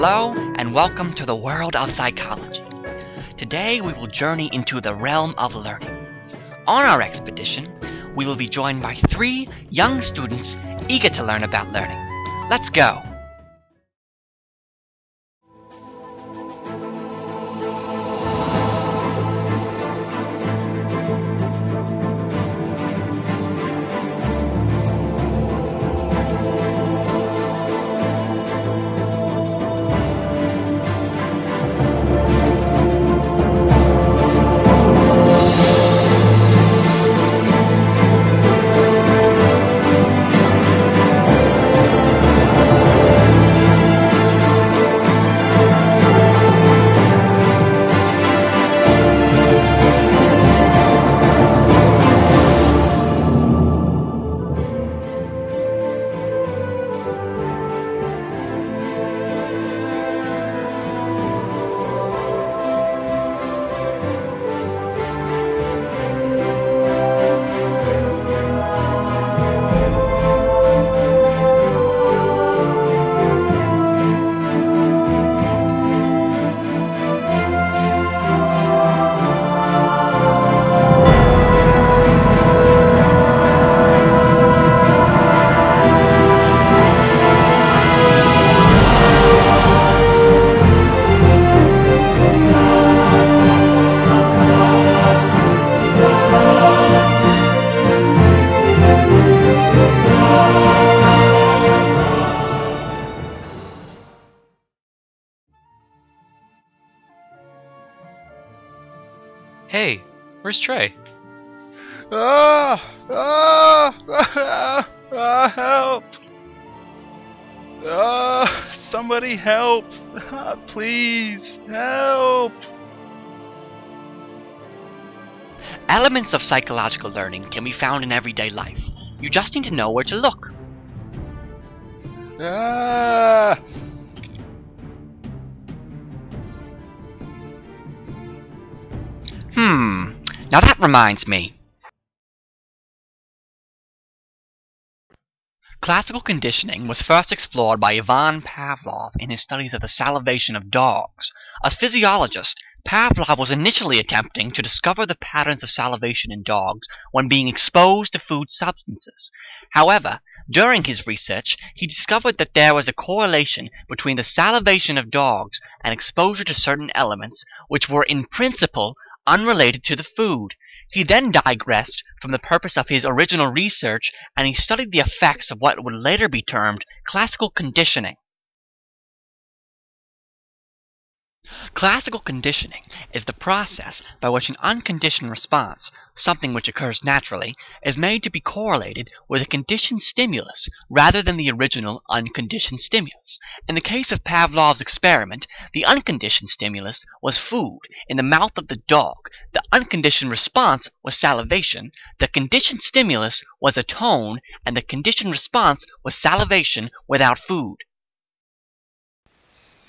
Hello, and welcome to the world of psychology. Today we will journey into the realm of learning. On our expedition, we will be joined by 3 young students eager to learn about learning. Let's go! Hey, where's Trey? Help! Somebody help! Please, help! Elements of psychological learning can be found in everyday life. You just need to know where to look. Now that reminds me. Classical conditioning was first explored by Ivan Pavlov in his studies of the salivation of dogs. As physiologist, Pavlov was initially attempting to discover the patterns of salivation in dogs when being exposed to food substances. However, during his research, he discovered that there was a correlation between the salivation of dogs and exposure to certain elements which were in principle unrelated to the food. He then digressed from the purpose of his original research, and he studied the effects of what would later be termed classical conditioning. Classical conditioning is the process by which an unconditioned response, something which occurs naturally, is made to be correlated with a conditioned stimulus rather than the original unconditioned stimulus. In the case of Pavlov's experiment, the unconditioned stimulus was food in the mouth of the dog. The unconditioned response was salivation. The conditioned stimulus was a tone, and the conditioned response was salivation without food.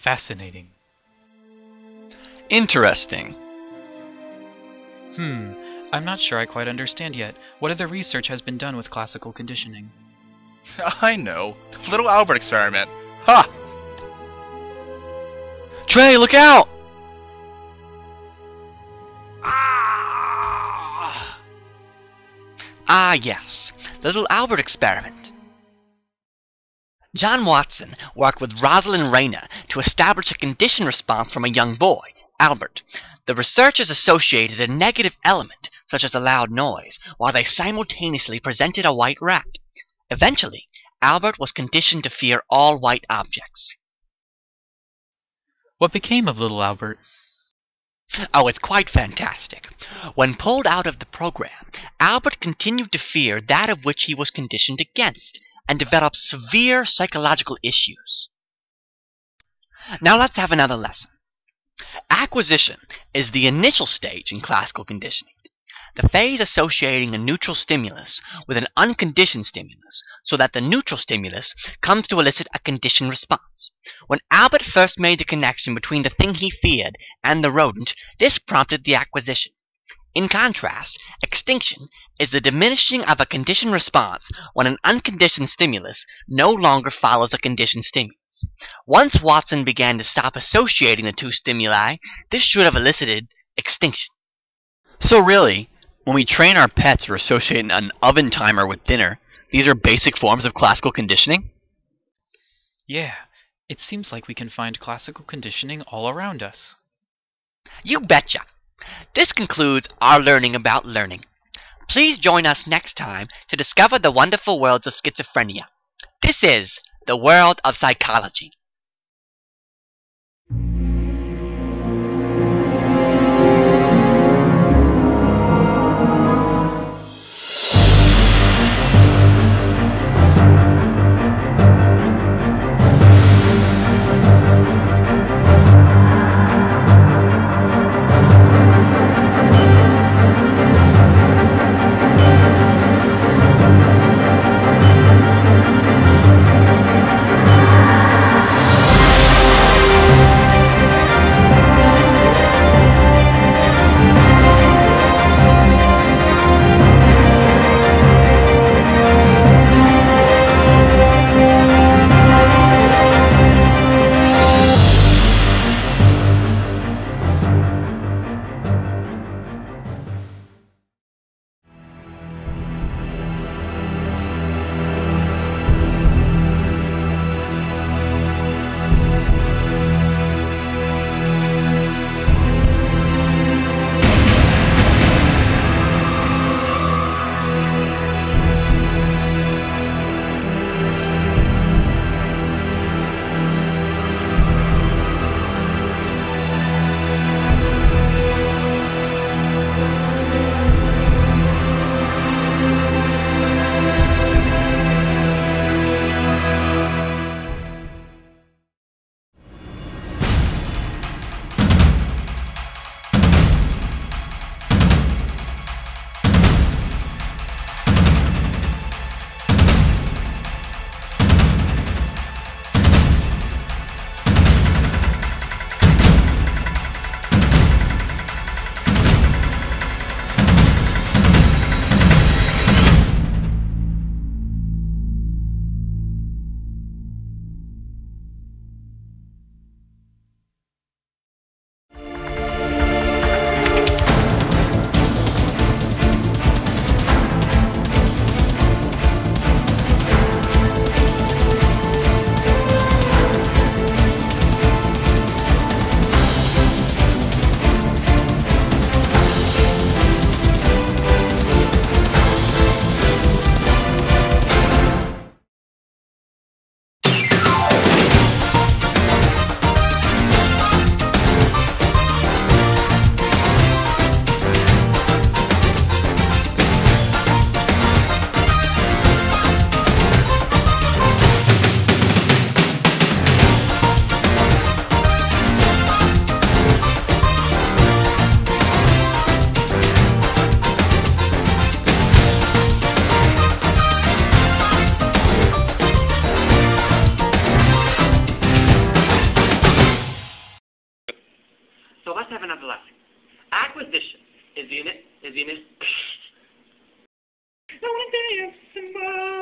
Fascinating. Interesting. I'm not sure I quite understand yet. What other research has been done with classical conditioning? I know. The little Albert experiment. Ha! Trey, look out! Ah, yes. The little Albert experiment. John Watson worked with Rosalind Rayner to establish a conditioned response from a young boy, Albert. The researchers associated a negative element, such as a loud noise, while they simultaneously presented a white rat. Eventually, Albert was conditioned to fear all white objects. What became of little Albert? Oh, it's quite fantastic. When pulled out of the program, Albert continued to fear that of which he was conditioned against, and developed severe psychological issues. Now let's have another lesson. Acquisition is the initial stage in classical conditioning, the phase associating a neutral stimulus with an unconditioned stimulus, so that the neutral stimulus comes to elicit a conditioned response. When Albert first made the connection between the thing he feared and the rodent, this prompted the acquisition. In contrast, extinction is the diminishing of a conditioned response when an unconditioned stimulus no longer follows a conditioned stimulus. results. Once Watson began to stop associating the two stimuli, this should have elicited extinction. So really, when we train our pets for associating an oven timer with dinner, these are basic forms of classical conditioning? Yeah, it seems like we can find classical conditioning all around us. You betcha! This concludes our learning about learning. Please join us next time to discover the wonderful worlds of schizophrenia. This is the world of psychology. So let's have another lesson. Acquisition is unit. Now I dance